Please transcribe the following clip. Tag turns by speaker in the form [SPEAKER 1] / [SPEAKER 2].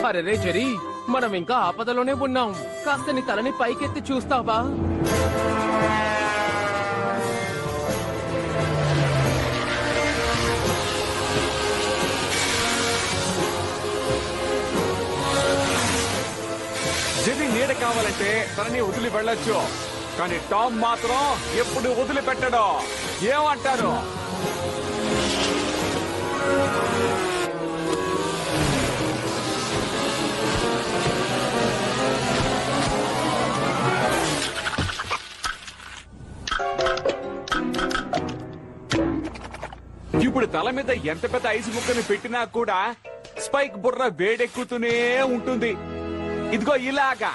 [SPEAKER 1] అరే రే జెరీ, మనం ఇంకా ఆపదలోనే ఉన్నాం. కాస్త నీ తలని పైకెత్తి చూస్తావా?
[SPEAKER 2] జెర్రీ నీడ కావాలంటే తనని వదిలి వెళ్ళొచ్చు, కానీ టామ్ మాత్రం ఎప్పుడు వదిలిపెట్టడు. ఏమంటారు? ఇప్పుడు తల మీద ఎంత పెద్ద ఐసు ముక్కని పెట్టినా కూడా స్పైక్ బుర్ర వేడెక్కుతూనే ఉంటుంది. ఇదిగో ఇలాగా.